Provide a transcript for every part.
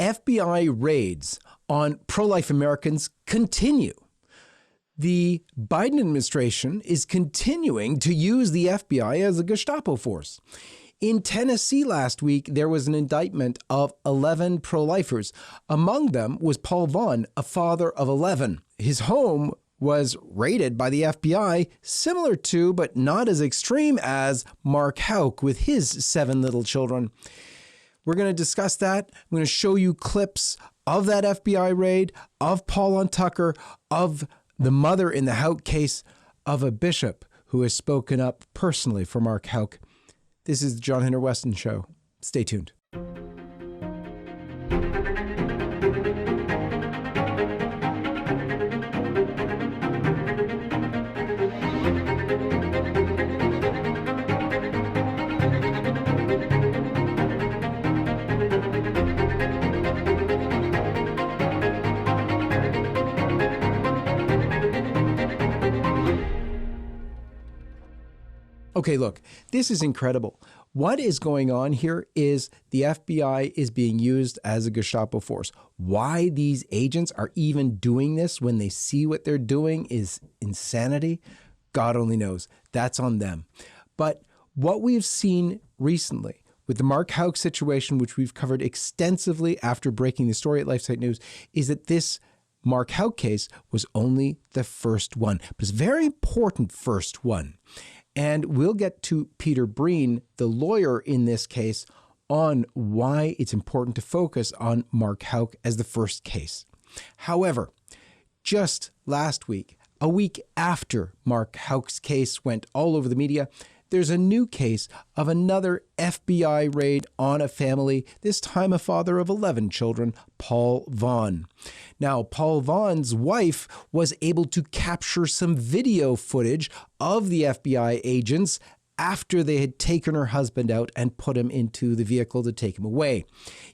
FBI raids on pro-life Americans continue. The Biden administration is continuing to use the FBI as a Gestapo force. In Tennessee last week, there was an indictment of 11 pro-lifers. Among them was Paul Vaughn, a father of 11. His home was raided by the FBI, similar to, but not as extreme as, Mark Houck with his 7 little children. We're going to discuss that. I'm going to show you clips of that FBI raid, of Paul on Tucker, of the mother in the Houck case, of a bishop who has spoken up personally for Mark Houck. This is the John Henry Westen Show. Stay tuned. Okay, look, this is incredible. What is going on here is the FBI is being used as a Gestapo force. Why these agents are even doing this when they see what they're doing is insanity. God only knows. That's on them. But what we've seen recently with the Mark Houck situation, which we've covered extensively after breaking the story at LifeSiteNews, is that this Mark Houck case was only the first one. But it's a very important first one. And we'll get to Peter Breen, the lawyer in this case, on why it's important to focus on Mark Houck as the first case. However, just last week, a week after Mark Houck's case went all over the media, there's a new case of another FBI raid on a family, this time a father of 11 children, Paul Vaughn. Now, Paul Vaughn's wife was able to capture some video footage of the FBI agents after they had taken her husband out and put him into the vehicle to take him away.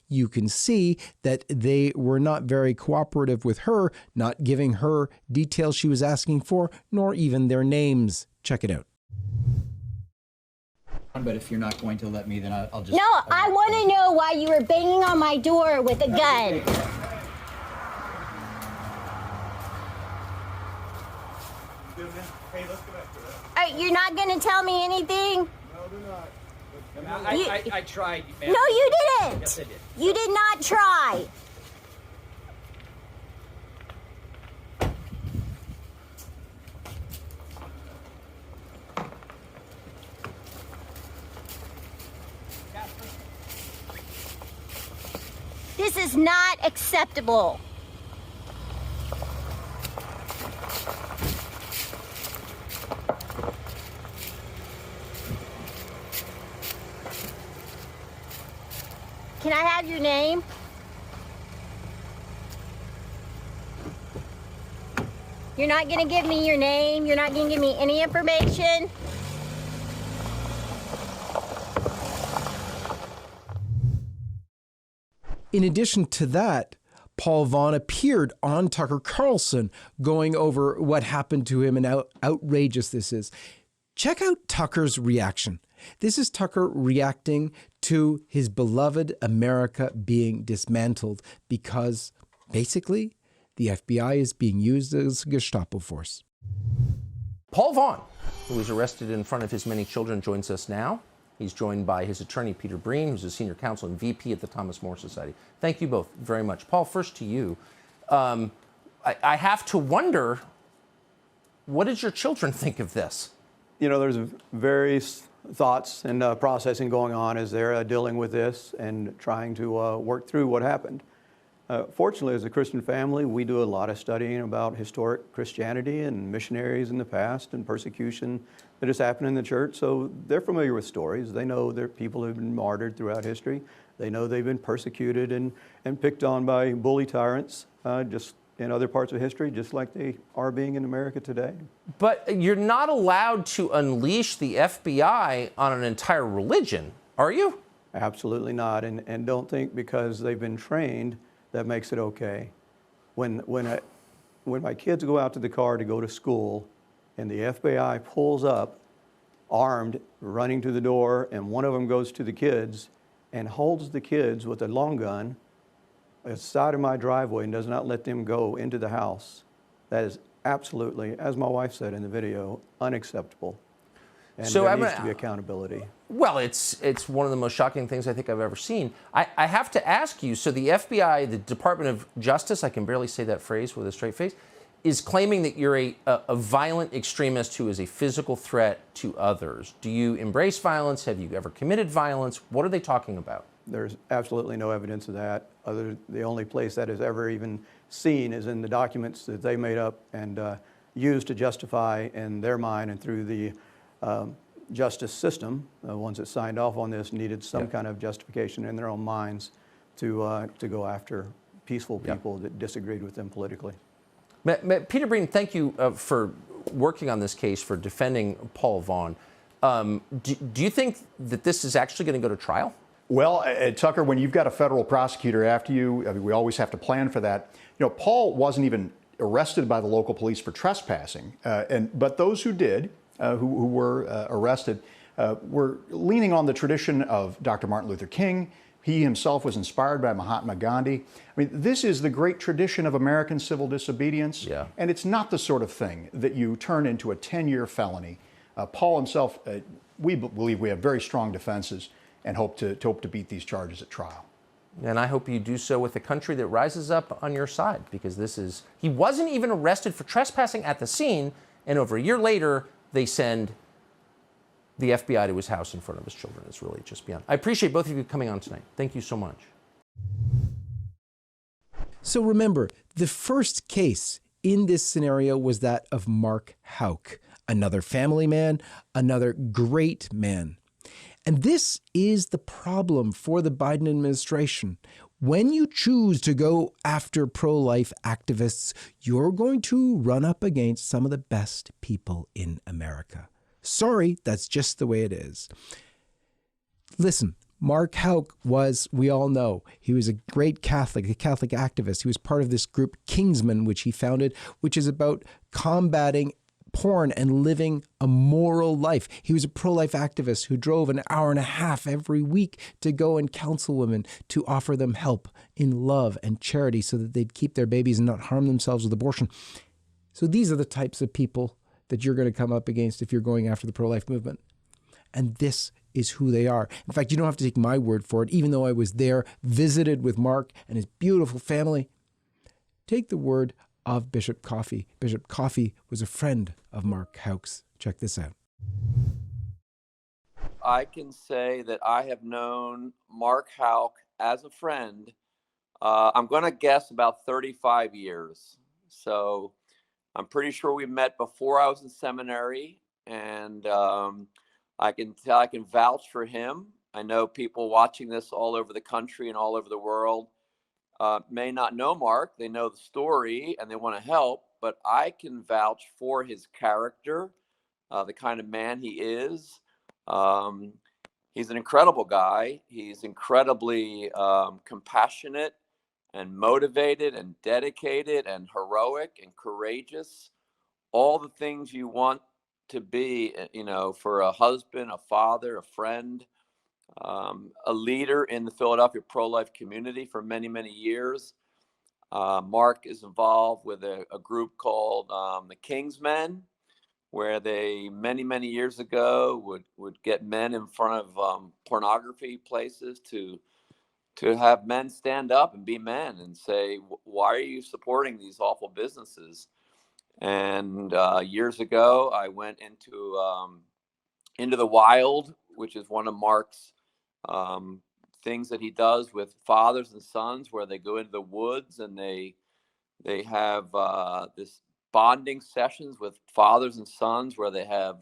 You can see that they were not very cooperative with her, not giving her details she was asking for, nor even their names. Check it out. But if you're not going to let me, then I'll just... No, I want to know why you were banging on my door with a gun. Hey, let's go back to that. You're not going to tell me anything? No, do not. I tried. No, you didn't. Yes, I did. You did not try. This is not acceptable. Can I have your name? You're not going to give me your name? You're not going to give me any information? In addition to that, Paul Vaughn appeared on Tucker Carlson going over what happened to him and how outrageous this is. Check out Tucker's reaction. This is Tucker reacting to his beloved America being dismantled because basically the FBI is being used as a Gestapo force. Paul Vaughn, who was arrested in front of his many children, joins us now. He's joined by his attorney, Peter Breen, who's a senior counsel and VP at the Thomas More Society. Thank you both very much. Paul, first to you. I have to wonder, what did your children think of this? You know, there's various thoughts and processing going on as they're dealing with this and trying to work through what happened. Fortunately, as a Christian family, we do a lot of studying about historic Christianity and missionaries in the past and persecution that has happened in the church. So they're familiar with stories. They know there are people who have been martyred throughout history. They know they've been persecuted and picked on by bully tyrants just in other parts of history, just like they are being in America today. But you're not allowed to unleash the FBI on an entire religion, are you? Absolutely not. And don't think because they've been trained that makes it okay. When my kids go out to the car to go to school and the FBI pulls up armed, running to the door, and one of them goes to the kids and holds the kids with a long gun, outside of my driveway and does not let them go into the house, that is absolutely, as my wife said in the video, unacceptable. And So there needs to be accountability. Well, it's one of the most shocking things I think I've ever seen. I have to ask you, so the FBI, the Department of Justice, I can barely say that phrase with a straight face, is claiming that you're a violent extremist who is a physical threat to others. Do you embrace violence? Have you ever committed violence? What are they talking about? There's absolutely no evidence of that. The only place that is ever even seen is in the documents that they made up and used to justify in their mind and through the justice system. The ones that signed off on this needed some kind of justification in their own minds to go after peaceful people that disagreed with them politically. Peter Breen, thank you for working on this case, for defending Paul Vaughn. Do you think that this is actually going to go to trial? Well, Tucker, when you've got a federal prosecutor after you, I mean, we always have to plan for that. You know, Paul wasn't even arrested by the local police for trespassing, but those who did, who were arrested, were leaning on the tradition of Dr. Martin Luther King. He himself was inspired by Mahatma Gandhi. I mean, this is the great tradition of American civil disobedience, and it's not the sort of thing that you turn into a 10-year felony. Paul himself, we believe we have very strong defenses and hope to beat these charges at trial. And I hope you do so with a country that rises up on your side, because he wasn't even arrested for trespassing at the scene, and over a year later, they send the FBI to his house in front of his children. It's really just beyond. I appreciate both of you coming on tonight. Thank you so much. So remember, the first case in this scenario was that of Mark Houck, another family man, another great man. And this is the problem for the Biden administration. When you choose to go after pro-life activists, you're going to run up against some of the best people in America. Sorry, that's just the way it is. Listen, Mark Houck was, we all know, he was a great Catholic, a Catholic activist. He was part of this group Kingsman, which he founded, which is about combating porn and living a moral life. He was a pro-life activist who drove an hour and a half every week to go and counsel women, to offer them help in love and charity so that they'd keep their babies and not harm themselves with abortion. So these are the types of people that you're going to come up against if you're going after the pro-life movement. And this is who they are. In fact, you don't have to take my word for it, even though I was there, visited with Mark and his beautiful family. Take the word of Bishop Coffey. Bishop Coffey was a friend of Mark Houck's. Check this out. I can say that I have known Mark Houck as a friend. I'm going to guess about 35 years. So I'm pretty sure we met before I was in seminary, and I can vouch for him. I know people watching this all over the country and all over the world may not know Mark. They know the story and they want to help, but I can vouch for his character, the kind of man he is. He's an incredible guy. He's incredibly compassionate and motivated and dedicated and heroic and courageous. All the things you want to be, for a husband, a father, a friend, a leader in the Philadelphia pro-life community for many, many years. Mark is involved with a group called the Kingsmen, where they many, many years ago would get men in front of pornography places to have men stand up and be men and say, why are you supporting these awful businesses? And years ago, I went into the wild, which is one of Mark's things that he does with fathers and sons, where they go into the woods and they have this bonding sessions with fathers and sons, where they have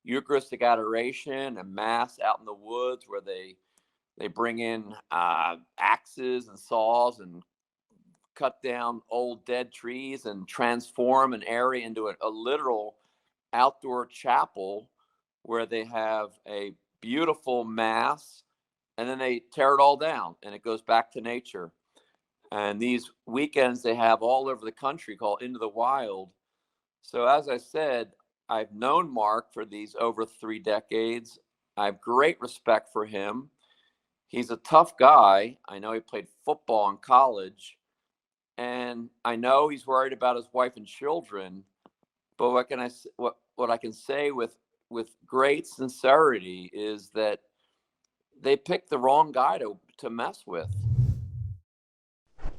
Eucharistic adoration and mass out in the woods, where they bring in axes and saws and cut down old dead trees and transform an area into a literal outdoor chapel, where they have a beautiful mass, and then they tear it all down and it goes back to nature. And these weekends they have all over the country called Into the Wild. So as I said, I've known Mark for these over 3 decades. I have great respect for him. He's a tough guy. I know he played football in college, and I know he's worried about his wife and children. But what I can say with great sincerity is that they picked the wrong guy to mess with.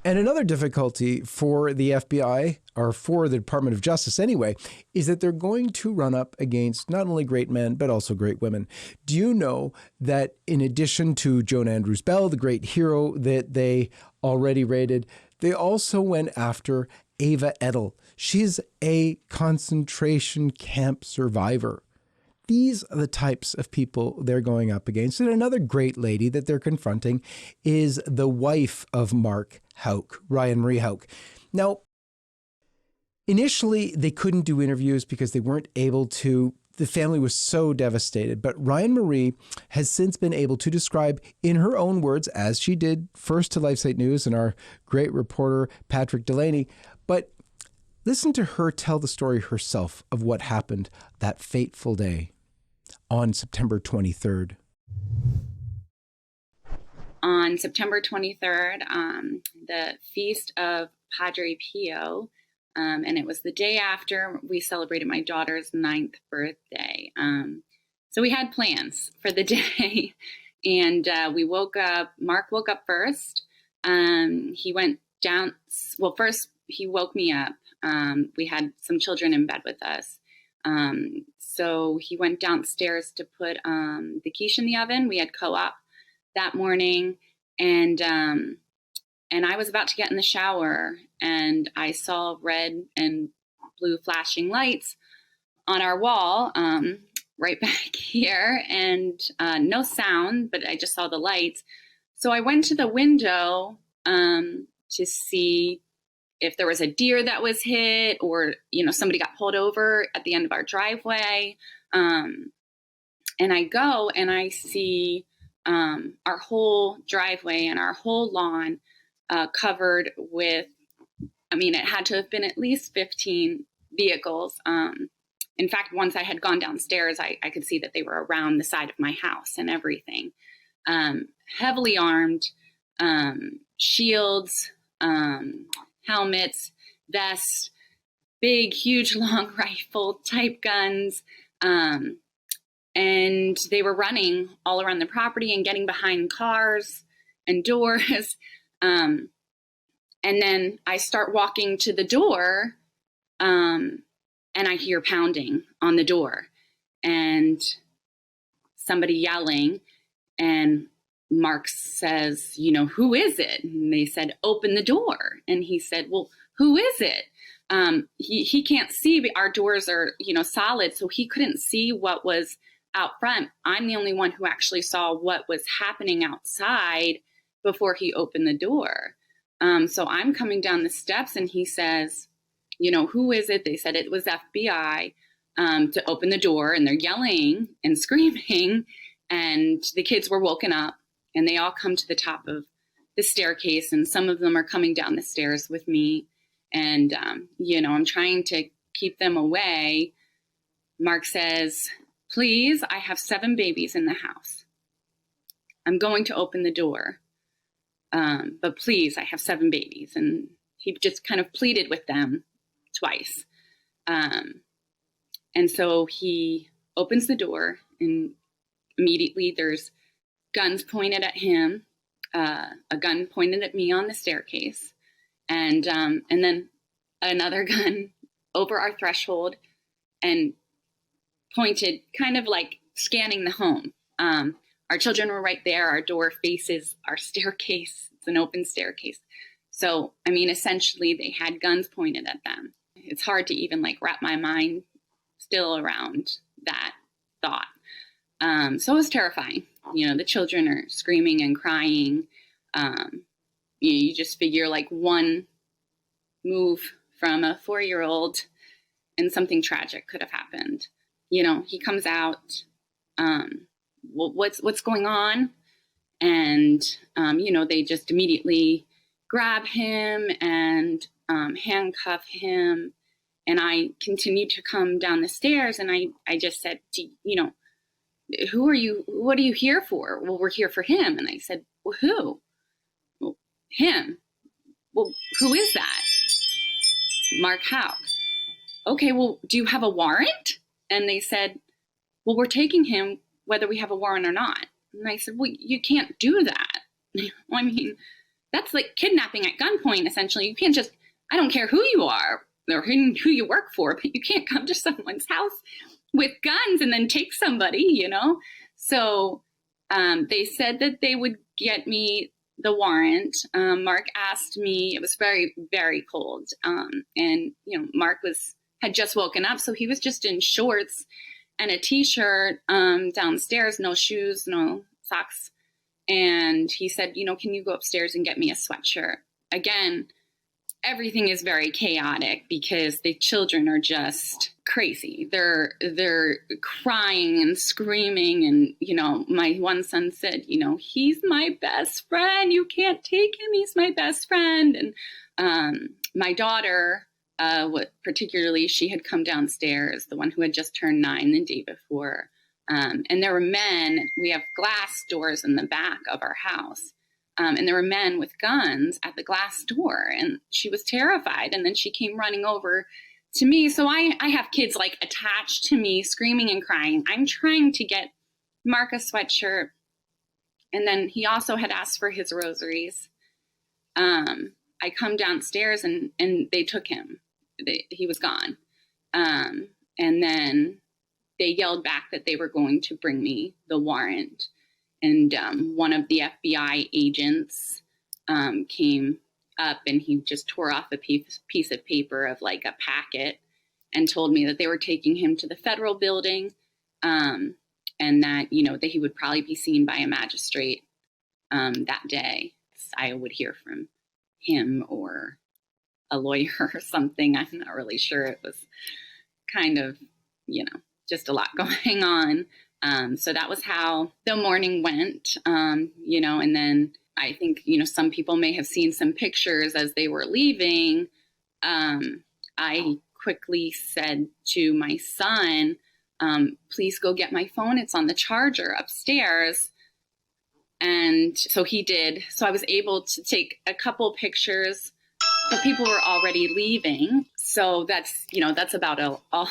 And another difficulty for the FBI, or for the Department of Justice anyway, is that they're going to run up against not only great men, but also great women. Do you know that in addition to Joan Andrews Bell, the great hero that they already raided, they also went after Ava Edel. She's a concentration camp survivor. These are the types of people they're going up against. And another great lady that they're confronting is the wife of Mark Houck, Ryan Marie Houck. Now, initially, they couldn't do interviews because they weren't able to. The family was so devastated. But Ryan Marie has since been able to describe in her own words, as she did first to LifeSiteNews and our great reporter, Patrick Delaney. But listen to her tell the story herself of what happened that fateful day on September 23rd. On September 23rd, the feast of Padre Pio, and it was the day after we celebrated my daughter's 9th birthday. So we had plans for the day, and we woke up. Mark woke up first. He went down. Well, first he woke me up. We had some children in bed with us. So he went downstairs to put the quiche in the oven. We had co-op that morning, and I was about to get in the shower, and I saw red and blue flashing lights on our wall, right back here, and no sound, but I just saw the lights. So I went to the window to see if there was a deer that was hit, or, somebody got pulled over at the end of our driveway. And I go and I see our whole driveway and our whole lawn covered with, it had to have been at least 15 vehicles. In fact, once I had gone downstairs, I could see that they were around the side of my house and everything. Heavily armed, shields, helmets, vests, big, huge, long rifle type guns. And they were running all around the property and getting behind cars and doors. And then I start walking to the door, and I hear pounding on the door and somebody yelling. And Mark says, who is it? And they said, open the door. And he said, well, who is it? He can't see. Our doors are, solid. So he couldn't see what was out front. I'm the only one who actually saw what was happening outside before he opened the door. So I'm coming down the steps, and he says, who is it? They said it was FBI to open the door, and they're yelling and screaming, and the kids were woken up, and they all come to the top of the staircase, and some of them are coming down the stairs with me. And, I'm trying to keep them away. Mark says, please, I have 7 babies in the house. I'm going to open the door. But please, I have 7 babies. And he just kind of pleaded with them twice. And so he opens the door, and immediately there's guns pointed at him, a gun pointed at me on the staircase, and then another gun over our threshold and pointed, kind of like scanning the home. Our children were right there. Our door faces our staircase. It's an open staircase. So, essentially they had guns pointed at them. It's hard to even wrap my mind still around that thought. So it was terrifying. The children are screaming and crying. You just figure one move from a 4-year-old and something tragic could have happened. He comes out, what's going on? And, they just immediately grab him and handcuff him. And I continued to come down the stairs, and I just said, who are you? What are you here for? Well, we're here for him. And I said, well, who? Well, him. Well, who is that? Mark Houck. Okay, well, do you have a warrant? And they said, well, we're taking him whether we have a warrant or not. And I said, well, you can't do that. I mean, that's like kidnapping at gunpoint, essentially. You can't just, I don't care who you are or who you work for, but you can't come to someone's house with guns and then take somebody, you know? So they said that they would get me the warrant. Mark asked me, it was very, very cold. And, you know, Mark had just woken up, so he was just in shorts and a t-shirt downstairs, no shoes, no socks. And he said, you know, can you go upstairs and get me a sweatshirt? Again, everything is very chaotic because the children are just crazy. They're crying and screaming. And, you know, my one son said, you know, he's my best friend. You can't take him. He's my best friend. And my daughter, particularly, she had come downstairs, the one who had just turned 9 the day before. And there were men, we have glass doors in the back of our house. And there were men with guns at the glass door, and she was terrified. And then she came running over to me. So I have kids like attached to me, screaming and crying. I'm trying to get Mark a sweatshirt. And then he also had asked for his rosaries. I come downstairs and they took him. He was gone. And then they yelled back that they were going to bring me the warrant. And one of the FBI agents came up and he just tore off a piece of paper of like a packet and told me that they were taking him to the federal building and that, you know, that he would probably be seen by a magistrate that day. I would hear from him or a lawyer or something. I'm not really sure. It was kind of, you know, just a lot going on. So that was how the morning went, you know, and then I think, you know, some people may have seen some pictures as they were leaving. I quickly said to my son, please go get my phone. It's on the charger upstairs. And so he did. So I was able to take a couple pictures, but people were already leaving. So that's, you know, that's about all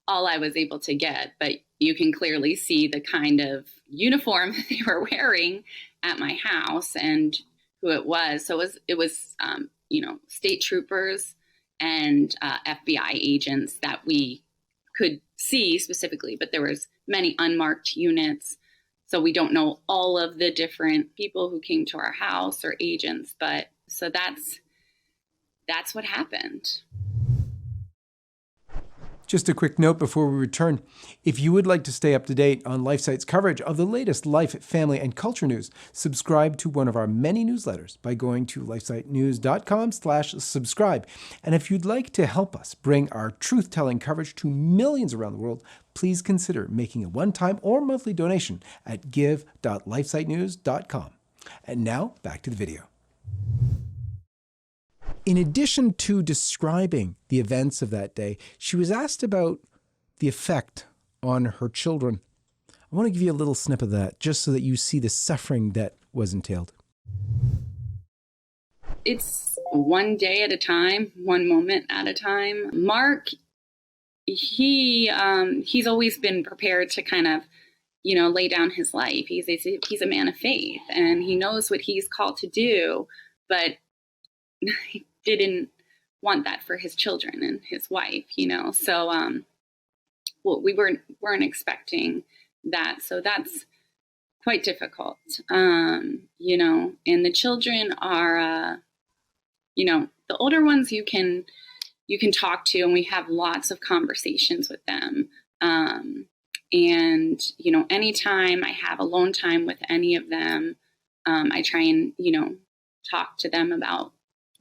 I was able to get. But you can clearly see the kind of uniform they were wearing at my house and who it was. So it was you know, state troopers and FBI agents that we could see specifically, but there was many unmarked units. So we don't know all of the different people who came to our house or agents, but so that's what happened. Just a quick note before we return. If you would like to stay up to date on LifeSite's coverage of the latest life, family, and culture news, subscribe to one of our many newsletters by going to LifeSiteNews.com/subscribe. And if you'd like to help us bring our truth-telling coverage to millions around the world, please consider making a one-time or monthly donation at give.lifesitenews.com. And now, back to the video. In addition to describing the events of that day, she was asked about the effect on her children. I want to give you a little snip of that, just so that you see the suffering that was entailed. It's one day at a time, one moment at a time. Mark, he's always been prepared to kind of, you know, lay down his life. He's a man of faith, and he knows what he's called to do, but he didn't want that for his children and his wife, you know. So well, we weren't expecting that. So that's quite difficult, you know. And the children are, you know, the older ones you can talk to, and we have lots of conversations with them. And, you know, anytime I have alone time with any of them, I try and, you know, talk to them about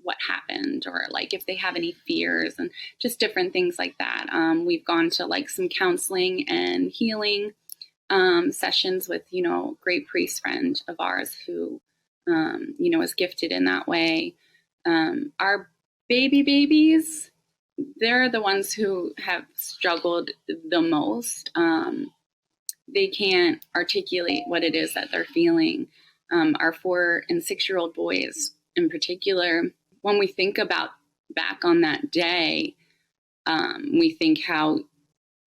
what happened, or like if they have any fears and just different things like that. We've gone to like some counseling and healing sessions with, you know, a great priest friend of ours who, you know, is gifted in that way. Our babies, they're the ones who have struggled the most. they can't articulate what it is that they're feeling. Our 4 and 6-year-old boys in particular, when we think about back on that day, we think how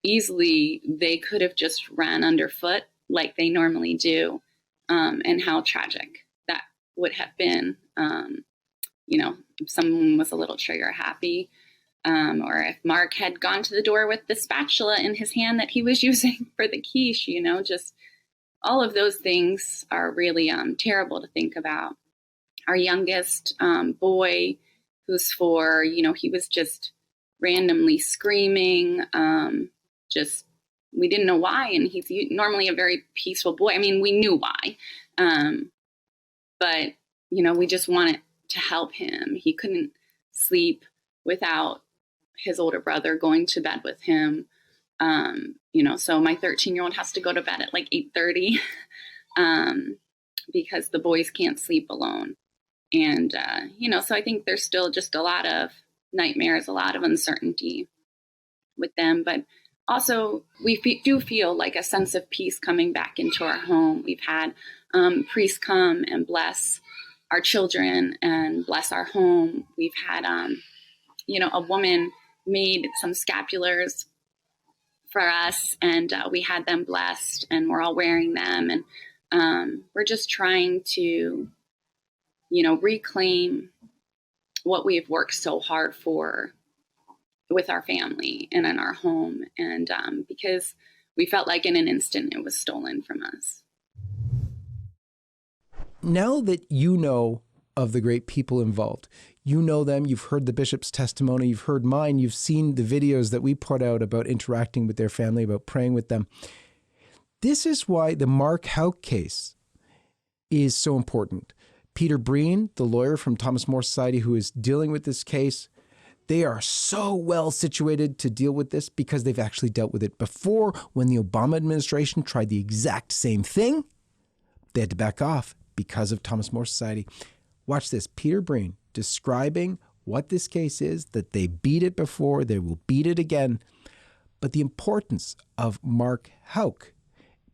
easily they could have just ran underfoot like they normally do, and how tragic that would have been. If someone was a little trigger happy, or if Mark had gone to the door with the spatula in his hand that he was using for the quiche, just all of those things are really terrible to think about. Our youngest boy, who's 4, he was just randomly screaming, we didn't know why. And he's normally a very peaceful boy. I mean, we knew why, but, we just wanted to help him. He couldn't sleep without his older brother going to bed with him. So my 13-year-old has to go to bed at like 8:30 because the boys can't sleep alone. And, so I think there's still just a lot of nightmares, a lot of uncertainty with them. But also, we do feel like a sense of peace coming back into our home. We've had priests come and bless our children and bless our home. We've had, a woman made some scapulars for us, and we had them blessed, and we're all wearing them. And we're just trying to, reclaim what we've worked so hard for with our family and in our home. And because we felt like in an instant it was stolen from us. Now that you know of the great people involved, you know them, you've heard the bishop's testimony, you've heard mine, you've seen the videos that we put out about interacting with their family, about praying with them. This is why the Mark Houck case is so important. Peter Breen, the lawyer from Thomas More Society who is dealing with this case, they are so well situated to deal with this because they've actually dealt with it before. When the Obama administration tried the exact same thing, they had to back off because of Thomas More Society. Watch this. Peter Breen describing what this case is, that they beat it before, they will beat it again. But the importance of Mark Houck,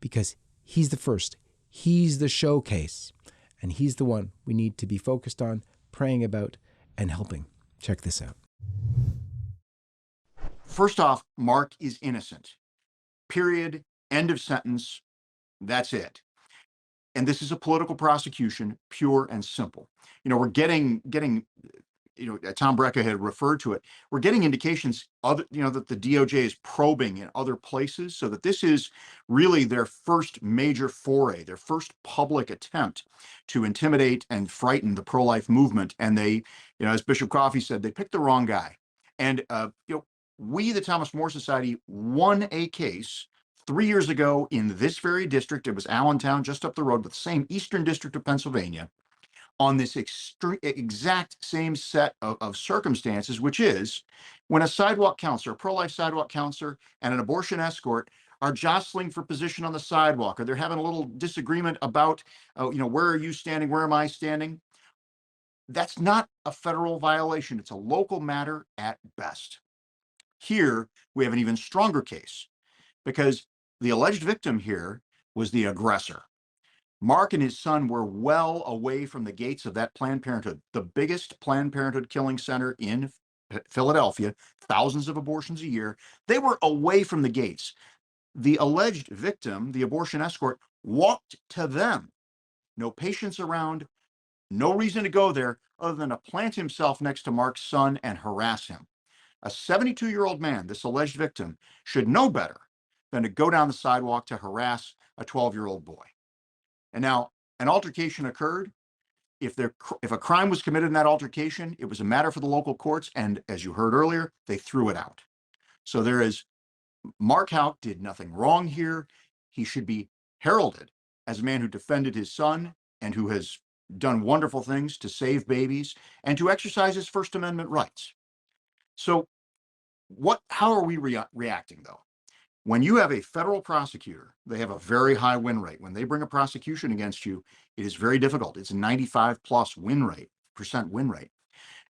because he's the first, he's the showcase, and he's the one we need to be focused on, praying about, and helping. Check this out. First off, Mark is innocent. Period. End of sentence. That's it. And this is a political prosecution, pure and simple. We're getting, Tom Brecka had referred to it. We're getting indications that the DOJ is probing in other places, so that this is really their first major foray, their first public attempt to intimidate and frighten the pro-life movement. And they, as Bishop Coffey said, they picked the wrong guy. And, we, the Thomas More Society, won a case 3 years ago in this very district. It was Allentown, just up the road, but the same Eastern District of Pennsylvania, on this exact same set of circumstances, which is when a sidewalk counselor, a pro-life sidewalk counselor, and an abortion escort are jostling for position on the sidewalk, or they're having a little disagreement about, where are you standing, where am I standing? That's not a federal violation. It's a local matter at best. Here, we have an even stronger case because the alleged victim here was the aggressor. Mark and his son were well away from the gates of that Planned Parenthood, the biggest Planned Parenthood killing center in Philadelphia, thousands of abortions a year. They were away from the gates. The alleged victim, the abortion escort, walked to them. No patients around, no reason to go there other than to plant himself next to Mark's son and harass him. A 72-year-old man, this alleged victim, should know better than to go down the sidewalk to harass a 12-year-old boy. And now an altercation occurred. If a crime was committed in that altercation, it was a matter for the local courts. And as you heard earlier, they threw it out. So Mark Houck did nothing wrong here. He should be heralded as a man who defended his son and who has done wonderful things to save babies and to exercise his First Amendment rights. So how are we reacting, though? When you have a federal prosecutor, they have a very high win rate. When they bring a prosecution against you, it is very difficult. It's a 95+ win rate.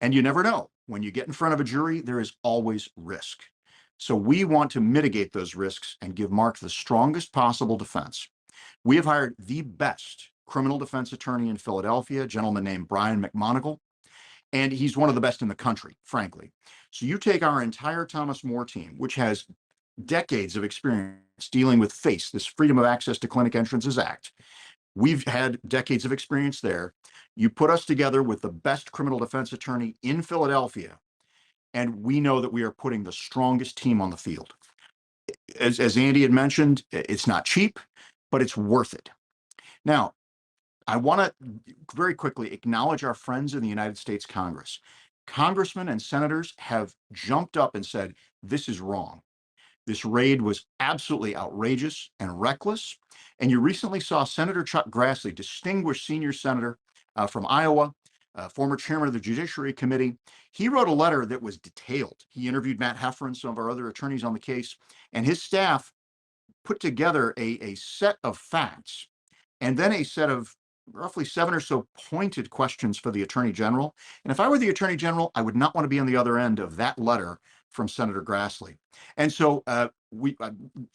And you never know. When you get in front of a jury, there is always risk. So we want to mitigate those risks and give Mark the strongest possible defense. We have hired the best criminal defense attorney in Philadelphia, a gentleman named Brian McMonagle, and he's one of the best in the country, frankly. So you take our entire Thomas More team, which has decades of experience dealing with FACE, this Freedom of Access to Clinic Entrances Act. We've had decades of experience there. You put us together with the best criminal defense attorney in Philadelphia, and we know that we are putting the strongest team on the field. As Andy had mentioned, it's not cheap, but it's worth it. Now, I want to very quickly acknowledge our friends in the United States Congress. Congressmen and senators have jumped up and said, this is wrong. This raid was absolutely outrageous and reckless. And you recently saw Senator Chuck Grassley, distinguished senior senator from Iowa, former chairman of the Judiciary Committee. He wrote a letter that was detailed. He interviewed Matt Heffernan, some of our other attorneys on the case, and his staff put together a set of facts and then a set of roughly 7 or so pointed questions for the Attorney General. And if I were the Attorney General, I would not want to be on the other end of that letter from Senator Grassley. And so I'm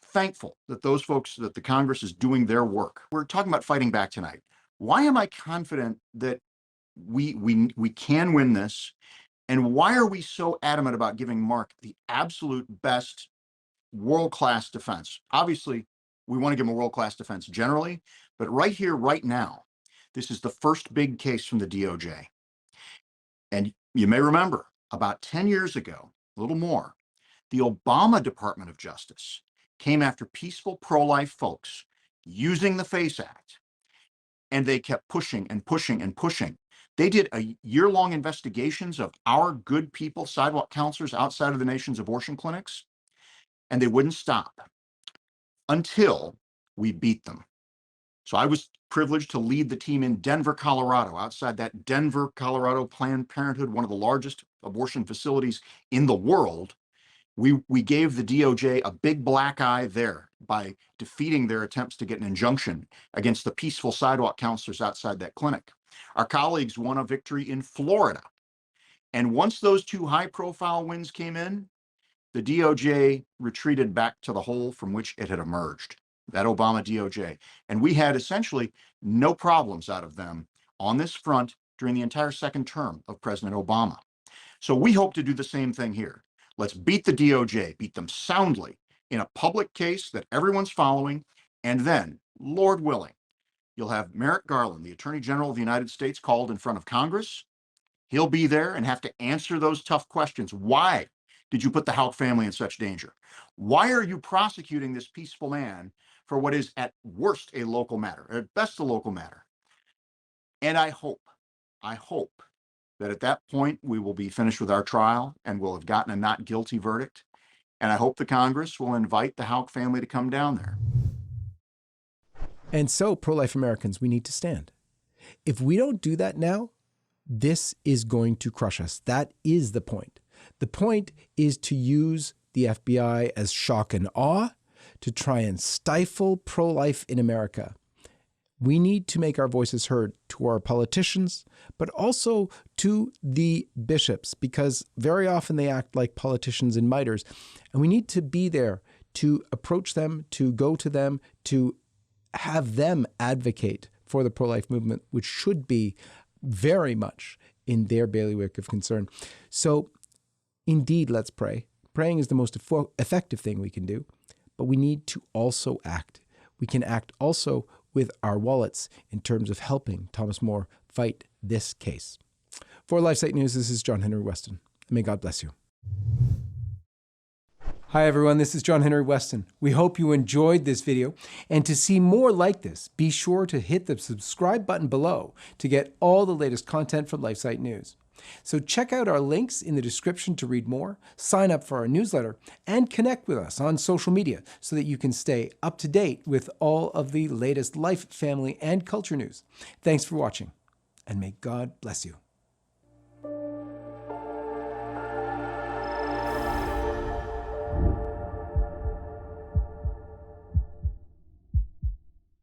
thankful that those folks, that the Congress is doing their work. We're talking about fighting back tonight. Why am I confident that we can win this? And why are we so adamant about giving Mark the absolute best world-class defense? Obviously, we want to give him a world-class defense generally, but right here, right now, this is the first big case from the DOJ. And you may remember, about 10 years ago, a little more, the Obama Department of Justice came after peaceful pro-life folks using the FACE Act, and they kept pushing and pushing and pushing. They did a year-long investigations of our good people, sidewalk counselors outside of the nation's abortion clinics, and they wouldn't stop until we beat them. So I was privileged to lead the team in Denver, Colorado, outside that Denver, Colorado Planned Parenthood, one of the largest abortion facilities in the world. We gave the DOJ a big black eye there by defeating their attempts to get an injunction against the peaceful sidewalk counselors outside that clinic. Our colleagues won a victory in Florida. And once those two high-profile wins came in, the DOJ retreated back to the hole from which it had emerged, that Obama DOJ. And we had essentially no problems out of them on this front during the entire second term of President Obama. So we hope to do the same thing here. Let's beat the DOJ, beat them soundly in a public case that everyone's following, and then, Lord willing, you'll have Merrick Garland, the Attorney General of the United States, called in front of Congress. He'll be there and have to answer those tough questions. Why did you put the Houck family in such danger? Why are you prosecuting this peaceful man for what is at worst a local matter, at best a local matter? And I hope that at that point we will be finished with our trial and we'll have gotten a not guilty verdict. And I hope the Congress will invite the Houck family to come down there. And so, pro-life Americans, we need to stand. If we don't do that now, this is going to crush us. That is the point. The point is to use the FBI as shock and awe to try and stifle pro-life in America. We need to make our voices heard to our politicians, but also to the bishops, because very often they act like politicians in miters. And we need to be there to approach them, to go to them, to have them advocate for the pro-life movement, which should be very much in their bailiwick of concern. So indeed, let's pray. Praying is the most effective thing we can do, but we need to also act. We can act also with our wallets in terms of helping Thomas More fight this case. For LifeSite News, this is John Henry Westen. May God bless you. Hi everyone, this is John Henry Westen. We hope you enjoyed this video, and to see more like this, be sure to hit the subscribe button below to get all the latest content from LifeSite News. So check out our links in the description to read more, sign up for our newsletter, and connect with us on social media so that you can stay up to date with all of the latest life, family, and culture news. Thanks for watching, and may God bless you.